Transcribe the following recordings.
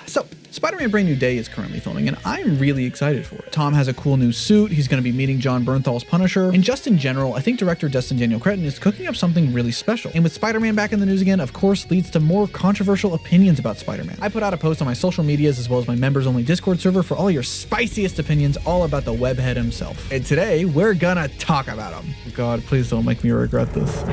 So, Spider-Man Brand New Day is currently filming, and I'm really excited for it. Tom has a cool new suit, he's going to be meeting John Bernthal's Punisher, and just in general, I think director Destin Daniel Cretton is cooking up something really special. And with Spider-Man back in the news again, of course, leads to more controversial opinions about Spider-Man. I put out a post on my social medias as well as my members-only Discord server for all your spiciest opinions all about the webhead himself. And today, we're gonna talk about him. God, please don't make me regret this.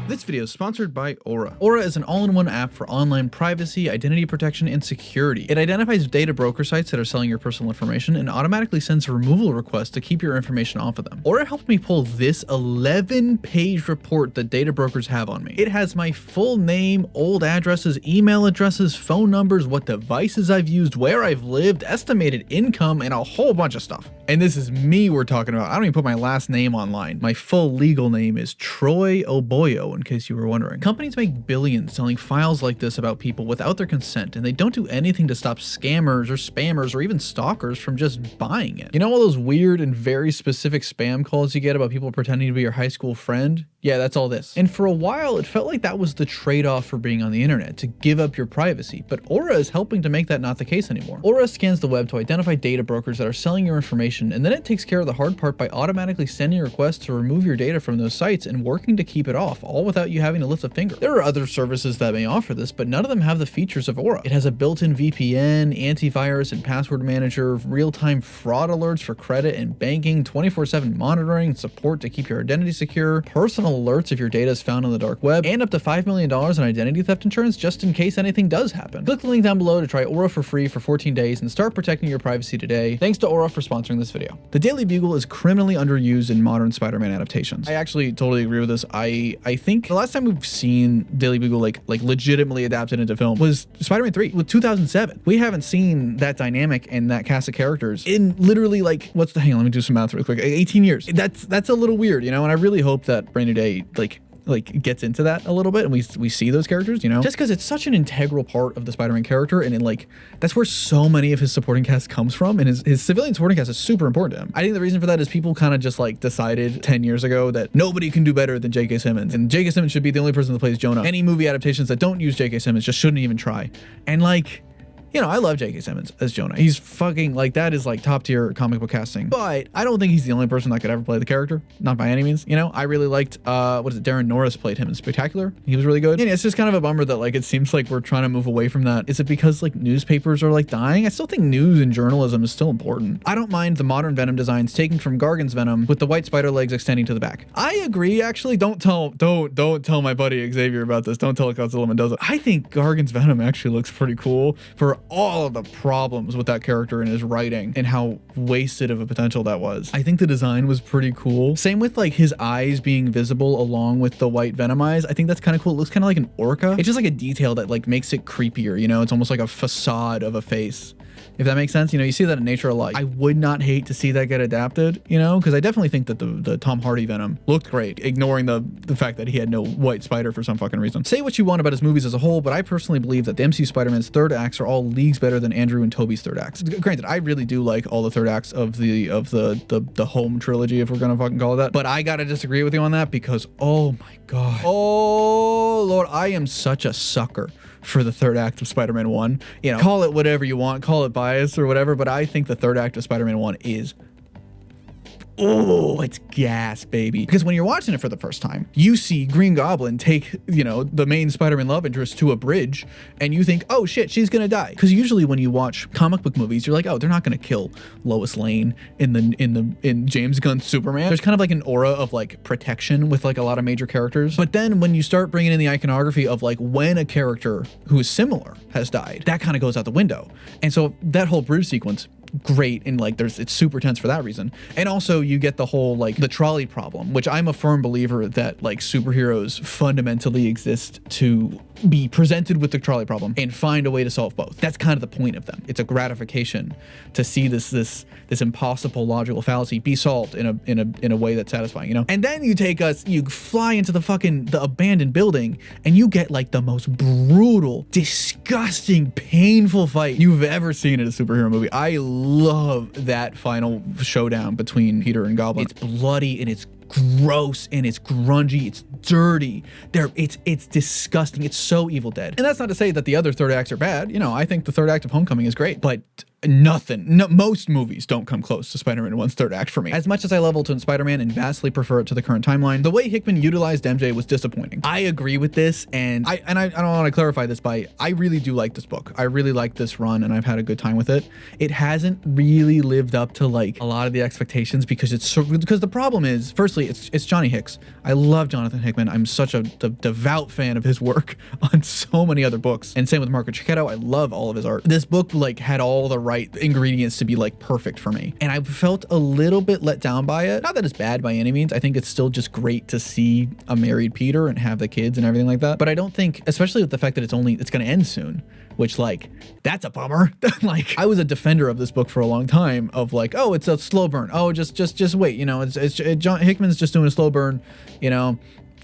This video is sponsored by Aura. Aura is an all-in-one app for online privacy, identity protection, and security. It identifies data broker sites that are selling your personal information and automatically sends removal requests to keep your information off of them. Aura helped me pull this 11-page report that data brokers have on me. It has my full name, old addresses, email addresses, phone numbers, what devices I've used, where I've lived, estimated income, and a whole bunch of stuff. And this is me we're talking about. I don't even put my last name online. My full legal name is Troy Oboyo, in case you were wondering. Companies make billions selling files like this about people without their consent, and they don't do anything to stop scammers or spammers or even stalkers from just buying it. You know all those weird and very specific spam calls you get about people pretending to be your high school friend? Yeah, that's all this. And for a while, it felt like that was the trade-off for being on the internet, to give up your privacy, but Aura is helping to make that not the case anymore. Aura scans the web to identify data brokers that are selling your information, and then it takes care of the hard part by automatically sending requests to remove your data from those sites and working to keep it off, all without you having to lift a finger. There are other services that may offer this, but none of them have the features of Aura. It has a built-in VPN, antivirus and password manager, real-time fraud alerts for credit and banking, 24/7 monitoring and support to keep your identity secure, personal alerts if your data is found on the dark web, and up to $5 million in identity theft insurance just in case anything does happen. Click the link down below to try Aura for free for 14 days and start protecting your privacy today. Thanks to Aura for sponsoring this video. The Daily Bugle is criminally underused in modern Spider-Man adaptations. I actually totally agree with this. I think the last time we've seen Daily Bugle like legitimately adapted into film was Spider-Man 3 with 2007. We haven't seen that dynamic and that cast of characters in literally like, hang on, let me do some math real quick, 18 years. That's a little weird, you know, and I really hope that Brand New Day like gets into that a little bit and we see those characters, you know, just because it's such an integral part of the Spider-Man character, and that's where so many of his supporting cast comes from, and his civilian supporting cast is super important to him. I think the reason for that is people kind of just like decided 10 years ago that nobody can do better than J.K. Simmons, and J.K. Simmons should be the only person that plays Jonah. Any movie adaptations that don't use J.K. Simmons just shouldn't even try. And like, you know, I love J.K. Simmons as Jonah. He's fucking like, that is like top tier comic book casting. But I don't think he's the only person that could ever play the character. Not by any means. You know, I really liked, Darren Norris played him in Spectacular. He was really good. And it's just kind of a bummer that like, it seems like we're trying to move away from that. Is it because like newspapers are like dying? I still think news and journalism is still important. I don't mind the modern Venom designs taken from Gargan's Venom with the white spider legs extending to the back. I agree, actually. Don't tell my buddy Xavier about this. Don't tell Godzilla Mendoza. I think Gargan's Venom actually looks pretty cool for all of the problems with that character and his writing and how wasted of a potential that was. I think the design was pretty cool. Same with like his eyes being visible along with the white Venom eyes. I think that's kind of cool. It looks kind of like an orca. It's just like a detail that like makes it creepier, you know? It's almost like a facade of a face, if that makes sense. You know, you see that in nature a lot. I would not hate to see that get adapted, you know, because I definitely think that the Tom Hardy Venom looked great, ignoring the fact that he had no white spider for some fucking reason. Say what you want about his movies as a whole, but I personally believe that the MCU Spider-Man's third acts are all leagues better than Andrew and Tobey's third acts. Granted, I really do like all the third acts of the home trilogy, if we're gonna fucking call it that, but I gotta disagree with you on that because, oh my god, oh lord, I am such a sucker for the third act of Spider-Man 1. You know, call it whatever you want, call it bias or whatever, but I think the third act of Spider-Man 1 is, oh, it's gas, baby. Because when you're watching it for the first time, you see Green Goblin take, you know, the main Spider-Man love interest to a bridge, and you think, oh shit, she's gonna die. Because usually when you watch comic book movies, you're like, oh, they're not gonna kill Lois Lane in James Gunn's Superman. There's kind of like an aura of like protection with like a lot of major characters. But then when you start bringing in the iconography of like when a character who is similar has died, that kind of goes out the window. And so that whole bridge sequence, great, and like it's super tense for that reason. And also you get the whole like the trolley problem, which I'm a firm believer that like superheroes fundamentally exist to be presented with the trolley problem and find a way to solve both. That's kind of the point of them. It's a gratification to see this impossible logical fallacy be solved in a way that's satisfying, you know? And then you fly into the abandoned building and you get like the most brutal, disgusting, painful fight you've ever seen in a superhero movie. I love that final showdown between Peter and Goblin. It's bloody and it's gross and it's grungy, it's dirty. It's disgusting. It's so Evil Dead. And that's not to say that the other third acts are bad. You know, I think the third act of Homecoming is great, but most movies don't come close to Spider-Man 1's third act for me. As much as I love Ultimate Spider-Man and vastly prefer it to the current timeline, the way Hickman utilized MJ was disappointing. I agree with this, and I don't want to clarify this by, I really do like this book. I really like this run, and I've had a good time with it. It hasn't really lived up to like a lot of the expectations because the problem is, firstly, it's Johnny Hicks. I love Jonathan Hickman. I'm such a devout fan of his work on so many other books, and same with Marco Cicchetto. I love all of his art. This book like had all the right ingredients to be like perfect for me, and I felt a little bit let down by it. Not that it's bad by any means. I think it's still just great to see a married Peter and have the kids and everything like that, but I don't think, especially with the fact that it's going to end soon, which like that's a bummer. Like I was a defender of this book for a long time of like, oh, it's a slow burn, oh, just wait, you know, John Hickman's just doing a slow burn, you know,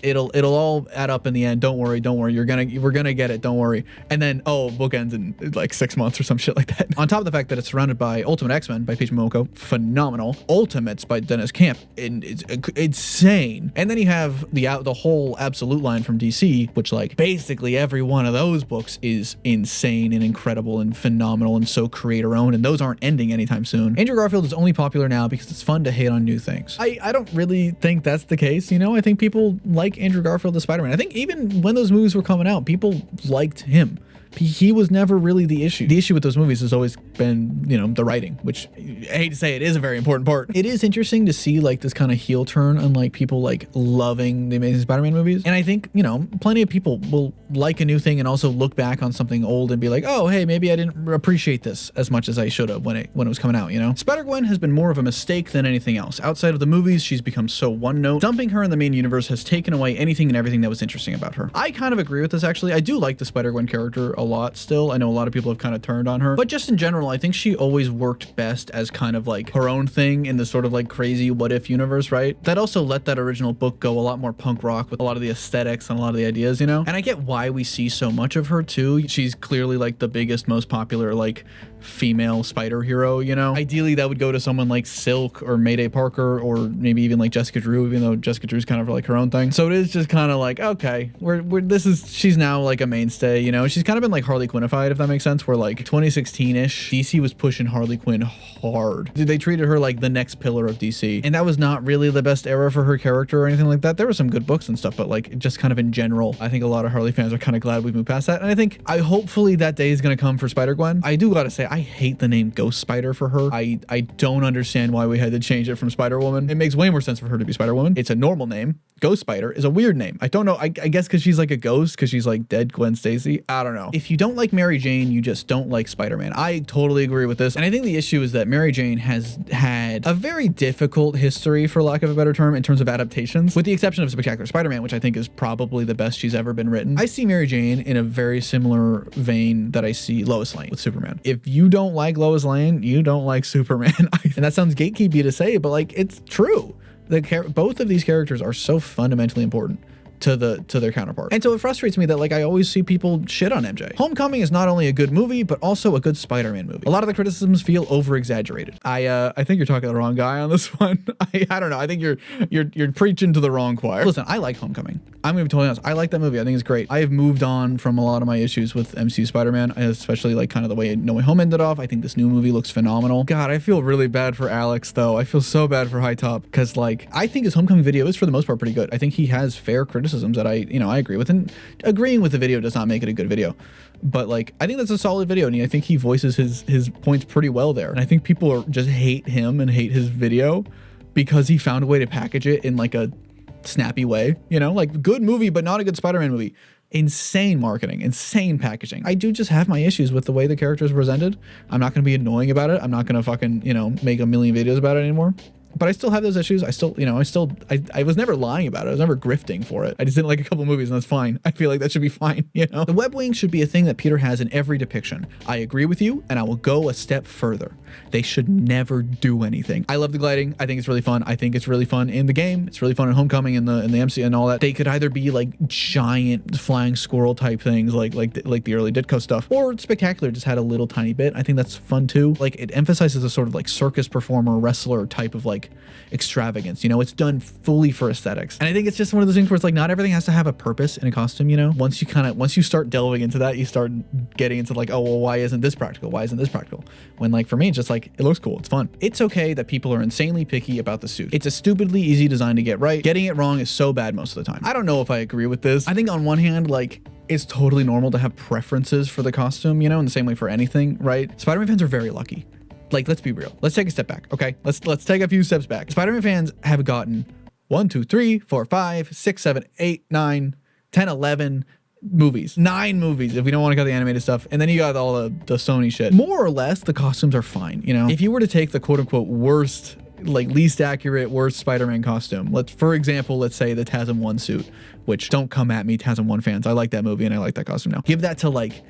it'll all add up in the end. Don't worry. We're gonna get it. Don't worry. And then, oh, book ends in like 6 months or some shit like that. On top of the fact that it's surrounded by Ultimate X-Men by Peach Momoko, phenomenal. Ultimates by Dennis Camp, and it's insane. And then you have the whole Absolute line from DC, which like basically every one of those books is insane and incredible and phenomenal and so creator owned, and those aren't ending anytime soon. Andrew Garfield is only popular now because it's fun to hate on new things. I don't really think that's the case, you know. I think people like Andrew Garfield as Spider-Man. I think even when those movies were coming out, people liked him. He was never really the issue. The issue with those movies has always been, you know, the writing, which I hate to say it is a very important part. It is interesting to see like this kind of heel turn on like people like loving the Amazing Spider-Man movies. And I think, you know, plenty of people will like a new thing and also look back on something old and be like, oh, hey, maybe I didn't appreciate this as much as I should have when it was coming out, you know? Spider-Gwen has been more of a mistake than anything else. Outside of the movies, she's become so one note. Dumping her in the main universe has taken away anything and everything that was interesting about her. I kind of agree with this, actually. I do like the Spider-Gwen character a lot still. I know a lot of people have kind of turned on her, but just in general, I think she always worked best as kind of like her own thing in this sort of like crazy what if universe, right? That also let that original book go a lot more punk rock with a lot of the aesthetics and a lot of the ideas, you know? And I get why we see so much of her too. She's clearly like the biggest, most popular like female spider hero, you know? Ideally that would go to someone like Silk or Mayday Parker or maybe even like Jessica Drew, even though Jessica Drew's kind of like her own thing. So it is just kind of like, okay, she's now like a mainstay, you know? She's kind of been like Harley Quinnified, if that makes sense, where like 2016-ish, DC was pushing Harley Quinn hard. They treated her like the next pillar of DC, and that was not really the best era for her character or anything like that. There were some good books and stuff, but like just kind of in general, I think a lot of Harley fans are kind of glad we moved past that. And I think hopefully that day is going to come for Spider-Gwen. I do gotta say, I hate the name Ghost Spider for her. I don't understand why we had to change it from Spider-Woman. It makes way more sense for her to be Spider-Woman. It's a normal name. Ghost Spider is a weird name. I don't know. I guess because she's like a ghost, because she's like dead Gwen Stacy. I don't know. If you don't like Mary Jane, you just don't like Spider-Man. I totally agree with this. And I think the issue is that Mary Jane has had a very difficult history, for lack of a better term, in terms of adaptations, with the exception of Spectacular Spider-Man, which I think is probably the best she's ever been written. I see Mary Jane in a very similar vein that I see Lois Lane with Superman. If you don't like Lois Lane, you don't like Superman. And that sounds gatekeepy to say, but like it's true. Both of these characters are so fundamentally important to their counterpart. And so it frustrates me that like I always see people shit on MJ. Homecoming is not only a good movie, but also a good Spider-Man movie. A lot of the criticisms feel over-exaggerated. I think you're talking to the wrong guy on this one. I don't know. I think you're preaching to the wrong choir. Listen, I like Homecoming. I'm gonna be totally honest. I like that movie. I think it's great. I have moved on from a lot of my issues with MCU Spider-Man, especially like kind of the way No Way Home ended off. I think this new movie looks phenomenal. God, I feel really bad for Alex though. I feel so bad for High Top because like I think his Homecoming video is for the most part pretty good. I think he has fair criticisms that I agree with, and agreeing with the video does not make it a good video. But like I think that's a solid video, and I think he voices his points pretty well there. And I think people are just hate him and hate his video because he found a way to package it in like a snappy way, you know, like good movie but not a good Spider-Man movie. Insane marketing, insane packaging. I do just have my issues with the way the character is presented. I'm not going to be annoying about it. I'm not going to fucking, make a million videos about it anymore. But I still have those issues. I was never lying about it. I was never grifting for it. I just didn't like a couple movies, and that's fine. I feel like that should be fine, The web wing should be a thing that Peter has in every depiction. I agree with you, and I will go a step further. They should never do anything. I love the gliding. I think it's really fun. I think it's really fun in the game. It's really fun in Homecoming and the MC and all that. They could either be like giant flying squirrel type things like the early Ditko stuff, or Spectacular just had a little tiny bit. I think that's fun too. Like it emphasizes a sort of like circus performer, wrestler type of like like extravagance, you know, it's done fully for aesthetics. And I think it's just one of those things where it's like not everything has to have a purpose in a costume, you know. Once you start delving into that, you start getting into like, oh well, why isn't this practical, why isn't this practical, when like for me it's just like it looks cool, it's fun. It's okay that people are insanely picky about the suit. It's a stupidly easy design to get right. Getting it wrong is so bad most of the time. I don't know if I agree with this. I think on one hand, like, it's totally normal to have preferences for the costume, you know, in the same way for anything, right? Spider-Man fans are very lucky. Like, let's be real. Let's take a step back, okay? Let's take a few steps back. Spider-Man fans have gotten 1, 2, 3, 4, 5, 6, 7, 8, 9, 10, 11 movies. 9 movies if we don't want to count the animated stuff. And then you got all the Sony shit. More or less, the costumes are fine, you know? If you were to take the quote-unquote worst, like least accurate, worst Spider-Man costume, for example, let's say the TASM 1 suit, which don't come at me, TASM 1 fans. I like that movie and I like that costume now. Give that to like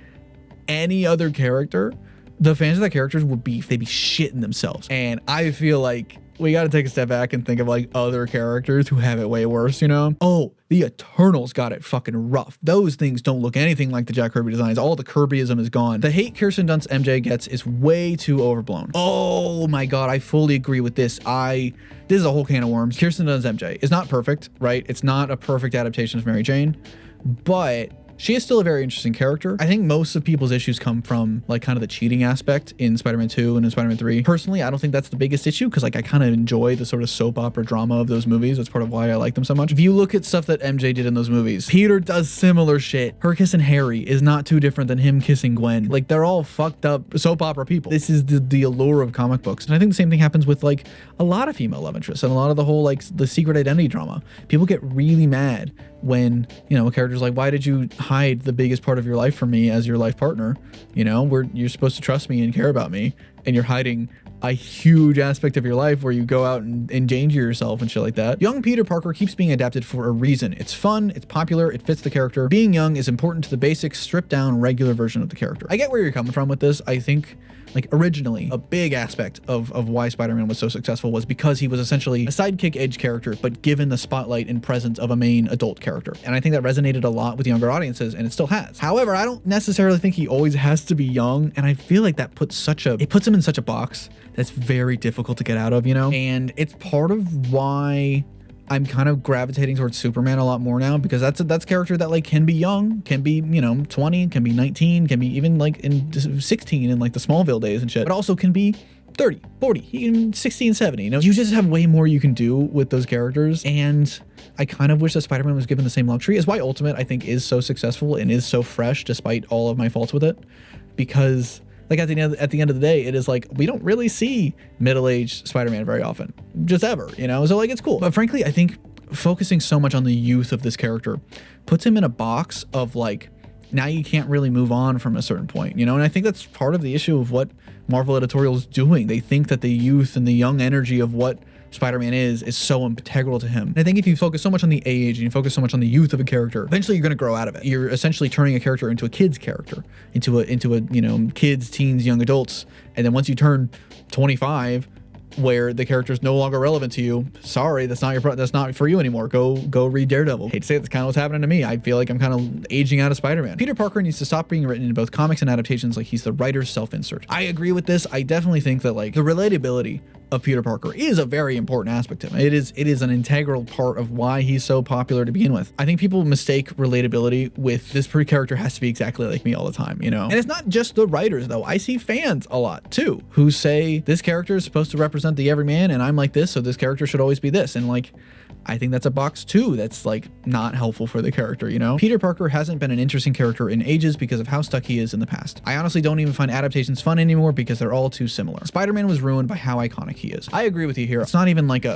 any other character, the fans of that characters they'd be shitting themselves. And I feel like we got to take a step back and think of like other characters who have it way worse, you know? Oh, the Eternals got it fucking rough. Those things don't look anything like the Jack Kirby designs. All the Kirbyism is gone. The hate Kirsten Dunst MJ gets is way too overblown. Oh my God, I fully agree with this. This is a whole can of worms. Kirsten Dunst MJ is not perfect, right? It's not a perfect adaptation of Mary Jane, but she is still a very interesting character. I think most of people's issues come from like kind of the cheating aspect in Spider-Man 2 and in Spider-Man 3. Personally, I don't think that's the biggest issue because like I kind of enjoy the sort of soap opera drama of those movies. That's part of why I like them so much. If you look at stuff that MJ did in those movies, Peter does similar shit. Her kissing Harry is not too different than him kissing Gwen. Like they're all fucked up soap opera people. This is the allure of comic books. And I think the same thing happens with like a lot of female love interests and a lot of the whole like the secret identity drama. People get really mad when, you know, a character's like, why did you hide the biggest part of your life from me as your life partner? You know, you're supposed to trust me and care about me, and you're hiding a huge aspect of your life where you go out and endanger yourself and shit like that. Young Peter Parker keeps being adapted for a reason. It's fun, it's popular, it fits the character. Being young is important to the basic, stripped down, regular version of the character. I get where you're coming from with this. I think like originally a big aspect of why Spider-Man was so successful was because he was essentially a sidekick edge character, but given the spotlight and presence of a main adult character. And I think that resonated a lot with younger audiences, and it still has. However, I don't necessarily think he always has to be young, and I feel like that puts him in such a box that's very difficult to get out of, you know? And it's part of why I'm kind of gravitating towards Superman a lot more now, because that's a character that like can be young, can be, you know, 20, can be 19, can be even like in 16 in like the Smallville days and shit, but also can be 30, 40, even 60 and 70, you know? You just have way more you can do with those characters, and I kind of wish that Spider-Man was given the same luxury. Is why Ultimate, I think, is so successful and is so fresh despite all of my faults with it, because like at the end of the day, it is like we don't really see middle-aged Spider-Man very often, just ever, you know? So like it's cool. But frankly, I think focusing so much on the youth of this character puts him in a box of like, now you can't really move on from a certain point, you know? And I think that's part of the issue of what Marvel editorial's doing. They think that the youth and the young energy of what Spider-Man is so integral to him. And I think if you focus so much on the age and you focus so much on the youth of a character, eventually you're going to grow out of it. You're essentially turning a character into a kid's character, into a you know, kids, teens, young adults. And then once you turn 25, where the character is no longer relevant to you, sorry, that's not for you anymore. Go read Daredevil. Hate to say it, that's kind of what's happening to me. I feel like I'm kind of aging out of Spider-Man. Peter Parker needs to stop being written in both comics and adaptations like he's the writer's self-insert. I agree with this. I definitely think that like the relatability of Peter Parker is a very important aspect to him. It is an integral part of why he's so popular to begin with. I think people mistake relatability with this character has to be exactly like me all the time, you know? And it's not just the writers though. I see fans a lot too who say this character is supposed to represent the everyman and I'm like this, so this character should always be this. And like, I think that's a box too that's like not helpful for the character, you know? Peter Parker hasn't been an interesting character in ages because of how stuck he is in the past. I honestly don't even find adaptations fun anymore because they're all too similar. Spider-Man was ruined by how iconic he is. I agree with you here. It's not even like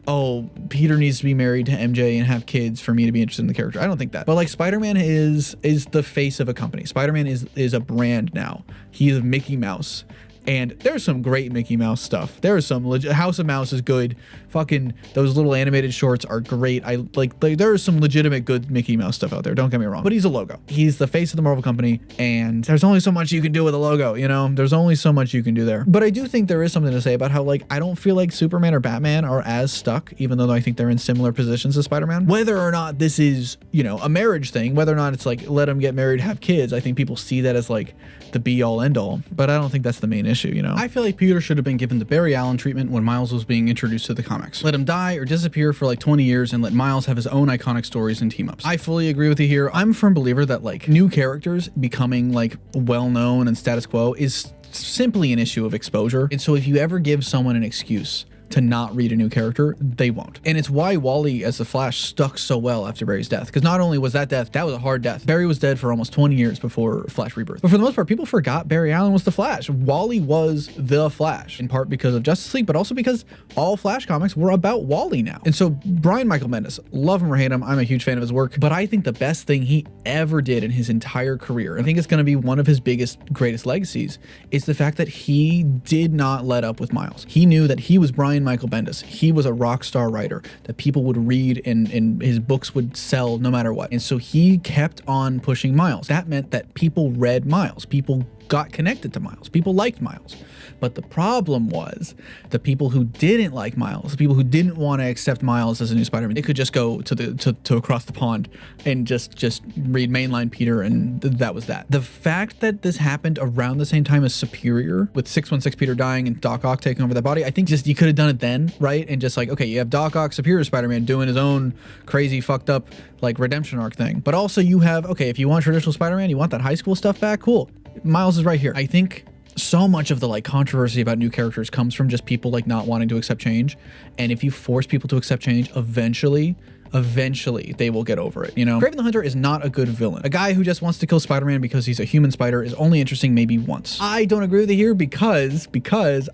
oh, Peter needs to be married to MJ and have kids for me to be interested in the character. I don't think that. But like Spider-Man is the face of a company. Spider-Man is a brand now. He is Mickey Mouse. And there's some great Mickey Mouse stuff. There's some House of Mouse is good. Fucking those little animated shorts are great. I like there is some legitimate good Mickey Mouse stuff out there. Don't get me wrong. But he's a logo. He's the face of the Marvel company, and there's only so much you can do with a logo, you know? There's only so much you can do there. But I do think there is something to say about how like I don't feel like Superman or Batman are as stuck, even though I think they're in similar positions as Spider-Man. Whether or not this is, you know, a marriage thing, whether or not it's like let them get married, have kids, I think people see that as like the be all end all. But I don't think that's the main issue, you know? I feel like Peter should have been given the Barry Allen treatment when Miles was being introduced to the comics. Let him die or disappear for like 20 years and let Miles have his own iconic stories and team-ups. I fully agree with you here. I'm a firm believer that like new characters becoming like well-known and status quo is simply an issue of exposure. And so if you ever give someone an excuse to not read a new character, they won't. And it's why Wally as the Flash stuck so well after Barry's death, because not only was that death, that was a hard death. Barry was dead for almost 20 years before Flash Rebirth. But for the most part, people forgot Barry Allen was the Flash. Wally was the Flash, in part because of Justice League, but also because all Flash comics were about Wally now. And so Brian Michael Bendis, love him or hate him, I'm a huge fan of his work, but I think the best thing he ever did in his entire career, I think it's going to be one of his greatest legacies, is the fact that he did not let up with Miles. He knew that he was Brian Michael Bendis. He was a rock star writer that people would read and his books would sell no matter what. And so he kept on pushing Miles. That meant that people read Miles. People got connected to Miles. People liked Miles. But the problem was the people who didn't like Miles, the people who didn't want to accept Miles as a new Spider-Man, they could just go to across the pond and just read mainline Peter, and that was that. The fact that this happened around the same time as Superior, with 616 Peter dying and Doc Ock taking over that body, I think just you could have done it then, right? And just like, okay, you have Doc Ock, Superior Spider-Man doing his own crazy fucked up like redemption arc thing. But also you have, okay, if you want traditional Spider-Man, you want that high school stuff back, cool. Miles is right here. I think so much of the like controversy about new characters comes from just people like not wanting to accept change. And if you force people to accept change, eventually they will get over it, you know? Kraven the Hunter is not a good villain. A guy who just wants to kill Spider-Man because he's a human spider is only interesting maybe once. I don't agree with you here because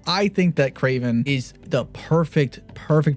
I think that Kraven is the perfect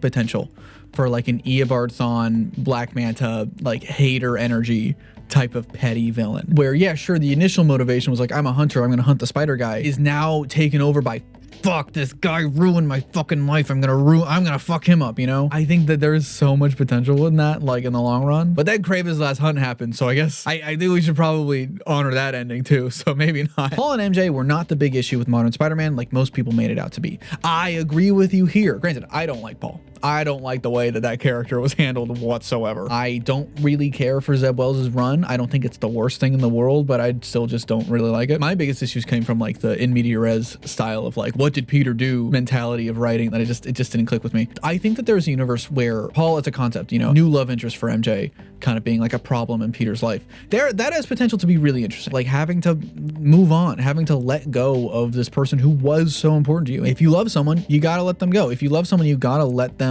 potential for like an Eobard Thawne, Black Manta, like hater energy type of petty villain, where yeah, sure, the initial motivation was like, I'm a hunter, I'm gonna hunt the spider guy, is now taken over by, fuck, this guy ruined my fucking life, I'm gonna fuck him up, you know? I think that there is so much potential in that, like in the long run. But then Kraven's last hunt happened, so I guess I think we should probably honor that ending too, so maybe not. Paul and MJ were not the big issue with modern Spider-Man like most people made it out to be. I agree with you here. Granted, I don't like Paul. I don't like the way that character was handled whatsoever. I don't really care for Zeb Wells' run. I don't think it's the worst thing in the world, but I still just don't really like it. My biggest issues came from like the in media res style of like, what did Peter do mentality of writing that it just didn't click with me. I think that there's a universe where Paul as a concept, you know, new love interest for MJ kind of being like a problem in Peter's life. That has potential to be really interesting. Like having to move on, having to let go of this person who was so important to you. If you love someone, you gotta let them go. If you love someone, you gotta let them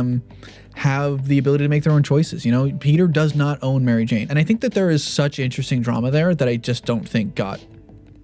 have the ability to make their own choices. You know, Peter does not own Mary Jane. And I think that there is such interesting drama there that I just don't think got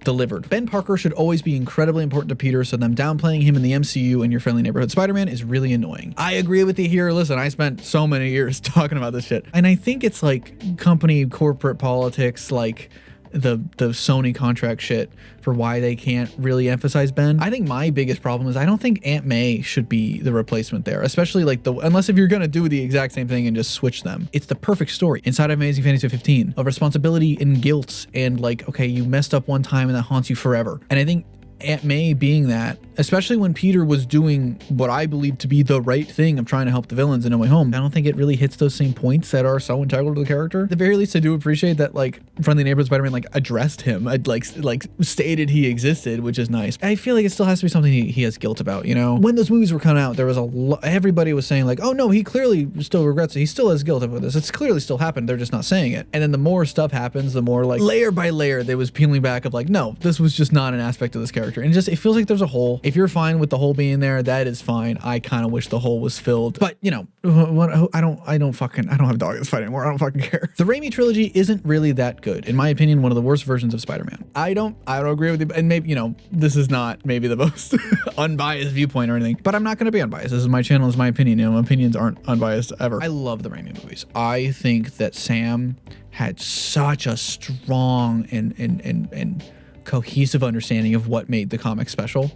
delivered. Ben Parker should always be incredibly important to Peter, so them downplaying him in the MCU and your friendly neighborhood Spider-Man is really annoying. I agree with you here. Listen, I spent so many years talking about this shit. And I think it's like company corporate politics, like the Sony contract shit for why they can't really emphasize Ben. I think my biggest problem is I don't think Aunt May should be the replacement there, especially like unless if you're gonna do the exact same thing and just switch them. It's the perfect story inside of Amazing Fantasy 15 of responsibility and guilt and like, okay, you messed up one time and that haunts you forever. And I think Aunt May being that, especially when Peter was doing what I believe to be the right thing of trying to help the villains in No Way Home, I don't think it really hits those same points that are so integral to the character. At the very least, I do appreciate that like Friendly Neighborhood Spider-Man like addressed him, I'd like stated he existed, which is nice. I feel like it still has to be something he has guilt about, you know? When those movies were coming out, there was everybody was saying like, oh no, he clearly still regrets it. He still has guilt about this. It's clearly still happened. They're just not saying it. And then the more stuff happens, the more like layer by layer, they was peeling back of like, no, this was just not an aspect of this character. And just, it feels like there's a hole. If you're fine with the hole being there, that is fine. I kind of wish the hole was filled, but you know, I don't have a dog in this fight anymore. I don't fucking care. The Raimi trilogy isn't really that good. In my opinion, one of the worst versions of Spider-Man. I don't agree with you. And maybe, you know, this is not maybe the most unbiased viewpoint or anything, but I'm not going to be unbiased. This is my channel, it's my opinion. You know, opinions aren't unbiased ever. I love the Raimi movies. I think that Sam had such a strong and cohesive understanding of what made the comic special.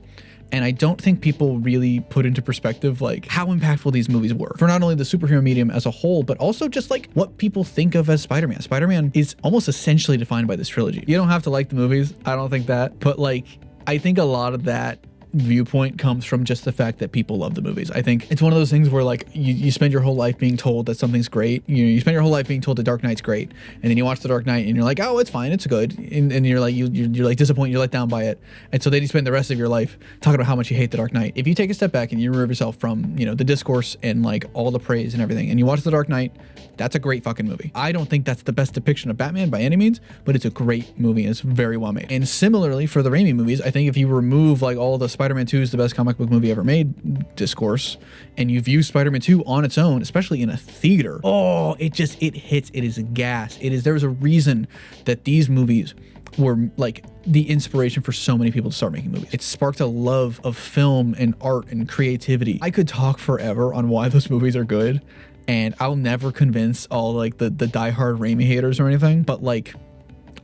And I don't think people really put into perspective like how impactful these movies were for not only the superhero medium as a whole, but also just like what people think of as Spider-Man. Spider-Man is almost essentially defined by this trilogy. You don't have to like the movies, I don't think that, but like I think a lot of that viewpoint comes from just the fact that people love the movies. I think it's one of those things where like you spend your whole life being told that something's great. You spend your whole life being told The Dark Knight's great, and then you watch The Dark Knight and you're like, oh, it's fine, it's good, and you're like you're like disappointed, you're let down by it, and so then you spend the rest of your life talking about how much you hate The Dark Knight. If you take a step back and you remove yourself from the discourse and like all the praise and everything, and you watch The Dark Knight, that's a great fucking movie. I don't think that's the best depiction of Batman by any means, but it's a great movie and it's very well made. And similarly for the Raimi movies, I think if you remove like all the Spider-Man 2 is the best comic book movie ever made discourse, and you view Spider-Man 2 on its own, especially in a theater, oh, it hits. It is a gas. There's a reason that these movies were like the inspiration for so many people to start making movies. It sparked a love of film and art and creativity. I could talk forever on why those movies are good, and I'll never convince all like the diehard Raimi haters or anything, but like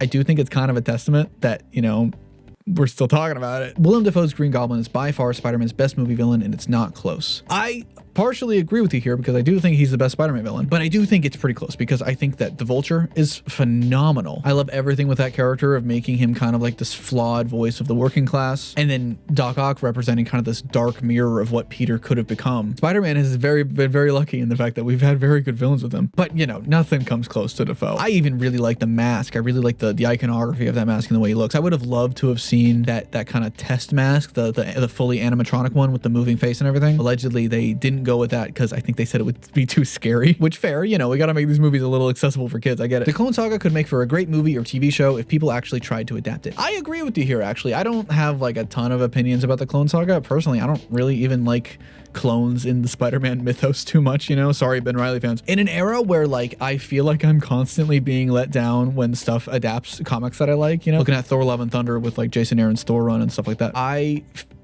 I do think it's kind of a testament that we're still talking about it. Willem Dafoe's Green Goblin is by far Spider-Man's best movie villain, and it's not close. I partially agree with you here because I do think he's the best Spider-Man villain, but I do think it's pretty close because I think that the Vulture is phenomenal. I love everything with that character of making him kind of like this flawed voice of the working class, and then Doc Ock representing kind of this dark mirror of what Peter could have become. Spider-Man has been very lucky in the fact that we've had very good villains with him, but nothing comes close to Dafoe. I even really like the mask. I really like the iconography of that mask and the way he looks. I would have loved to have seen that kind of test mask, the fully animatronic one with the moving face and everything. Allegedly, they didn't go with that because I think they said it would be too scary, which fair, we got to make these movies a little accessible for kids. I get it. The Clone Saga could make for a great movie or TV show if people actually tried to adapt it. I agree with you here, actually. I don't have like a ton of opinions about the Clone Saga. Personally, I don't really even like clones in the Spider-Man mythos too much, sorry, Ben Reilly fans. In an era where like I feel like I'm constantly being let down when stuff adapts comics that I like, looking at Thor Love and Thunder with like Jason Aaron's Thor run and stuff like that, I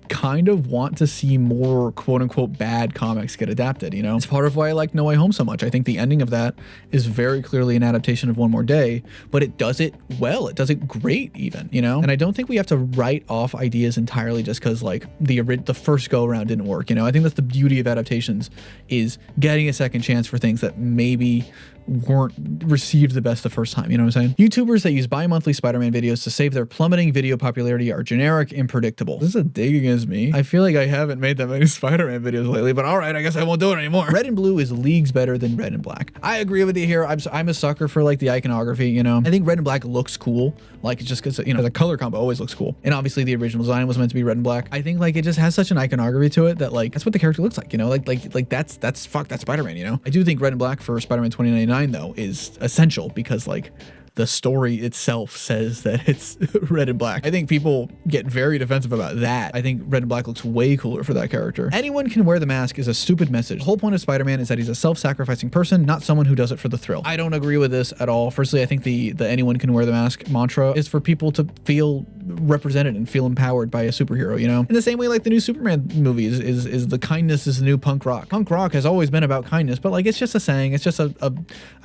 kind of want to see more quote-unquote bad comics get adapted. It's part of why I like No Way Home so much. I think the ending of that is very clearly an adaptation of One More Day, but it does it well. It does it great even, and I don't think we have to write off ideas entirely just because like the first go around didn't work. I think that's the beauty of adaptations, is getting a second chance for things that maybe weren't received the best the first time. You know what I'm saying? YouTubers that use bi-monthly Spider-Man videos to save their plummeting video popularity are generic and predictable. This is a dig against me. I feel like I haven't made that many Spider-Man videos lately, but all right, I guess I won't do it anymore. Red and blue is leagues better than red and black. I agree with you here. I'm a sucker for like the iconography, I think red and black looks cool. Like it's just because, the color combo always looks cool. And obviously the original design was meant to be red and black. I think like it just has such an iconography to it that like that's what the character looks like, like that's Spider-Man, I do think red and black for Spider-Man 2099 though is essential because like the story itself says that it's red and black. I think people get very defensive about that. I think red and black looks way cooler for that character. Anyone can wear the mask is a stupid message. The whole point of Spider-Man is that he's a self-sacrificing person, not someone who does it for the thrill. I don't agree with this at all. Firstly, I think the anyone can wear the mask mantra is for people to feel represented and feel empowered by a superhero, In the same way like the new Superman movie is the kindness is the new punk rock. Punk rock has always been about kindness, but like it's just a saying. It's just a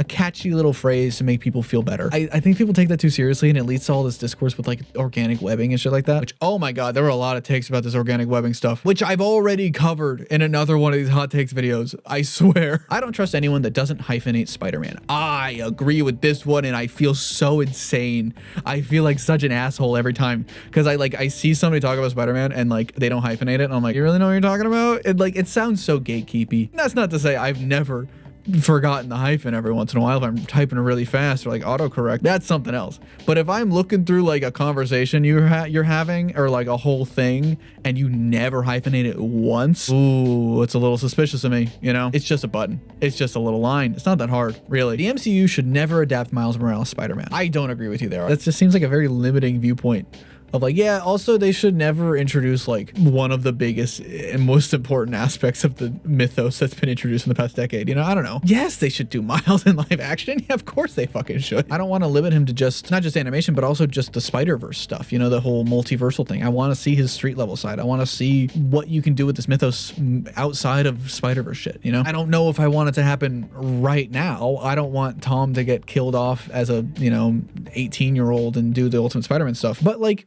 catchy little phrase to make people feel better. I think people take that too seriously, and it leads to all this discourse with like organic webbing and shit like that, which, oh my God, there were a lot of takes about this organic webbing stuff, which I've already covered in another one of these hot takes videos. I swear. I don't trust anyone that doesn't hyphenate Spider-Man. I agree with this one, and I feel so insane. I feel like such an asshole every time because I see somebody talk about Spider-Man and like they don't hyphenate it, and I'm like, you really know what you're talking about? And like it sounds so gatekeepy. That's not to say I've never forgotten the hyphen every once in a while if I'm typing really fast or like autocorrect. That's something else. But if I'm looking through like a conversation you're having or like a whole thing and you never hyphenate it once, ooh, it's a little suspicious of me, It's just a button. It's just a little line. It's not that hard, really. The MCU should never adapt Miles Morales Spider-Man. I don't agree with you there. That just seems like a very limiting viewpoint. Of like, yeah, also they should never introduce like one of the biggest and most important aspects of the mythos that's been introduced in the past decade. I don't know. Yes, they should do Miles in live action. Yeah, of course they fucking should. I don't want to limit him to just, not just animation, but also just the Spider-Verse stuff, the whole multiversal thing. I want to see his street level side. I want to see what you can do with this mythos outside of Spider-Verse shit, I don't know if I want it to happen right now. I don't want Tom to get killed off as a, 18-year-old and do the Ultimate Spider-Man stuff. But like,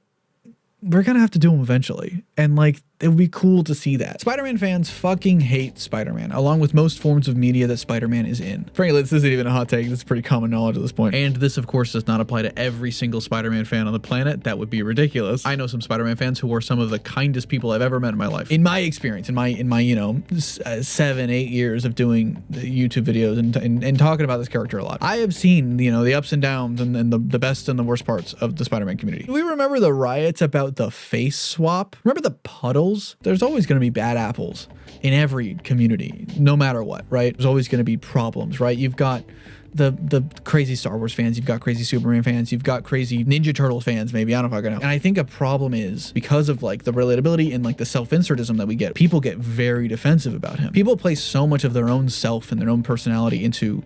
we're gonna have to do them eventually, and like It would be cool to see that. Spider-Man fans fucking hate Spider-Man, along with most forms of media that Spider-Man is in. Frankly, this isn't even a hot take. This is pretty common knowledge at this point. And this, of course, does not apply to every single Spider-Man fan on the planet. That would be ridiculous. I know some Spider-Man fans who are some of the kindest people I've ever met in my life. In my experience, in my you know, 7-8 years of doing YouTube videos and talking about this character a lot, I have seen, you know, the ups and downs and the best and the worst parts of the Spider-Man community. Do we remember the riots about the face swap? Remember the puddles? There's always going to be bad apples in every community, no matter what, right? There's always going to be problems, right? You've got the crazy Star Wars fans, you've got crazy Superman fans, you've got crazy Ninja Turtle fans, maybe, I don't fucking know. And I think a problem is because of like the relatability and like the self-insertism that we get, people get very defensive about him. People place so much of their own self and their own personality into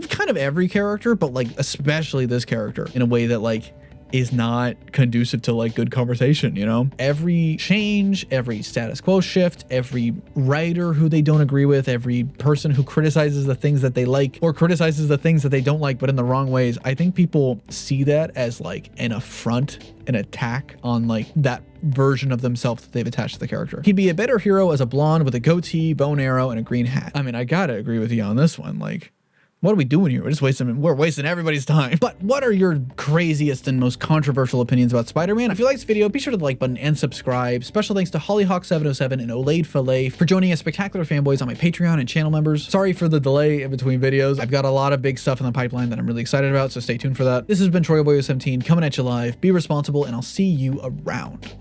kind of every character, but like especially this character in a way that like is not conducive to like good conversation, you know? Every change, every status quo shift, every writer who they don't agree with, every person who criticizes the things that they like or criticizes the things that they don't like, but in the wrong ways, I think people see that as like an affront, an attack on like that version of themselves that they've attached to the character. He'd be a better hero as a blonde with a goatee, bow and arrow, and a green hat. I mean, I gotta agree with you on this one. Like, what are we doing here? We're wasting everybody's time. But what are your craziest and most controversial opinions about Spider-Man? If you like this video, be sure to the like button and subscribe. Special thanks to Hollyhawk707 and Olayed Filet for joining us spectacular fanboys on my Patreon and channel members. Sorry for the delay in between videos. I've got a lot of big stuff in the pipeline that I'm really excited about, so stay tuned for that. This has been TroyBoy17 coming at you live. Be responsible, and I'll see you around.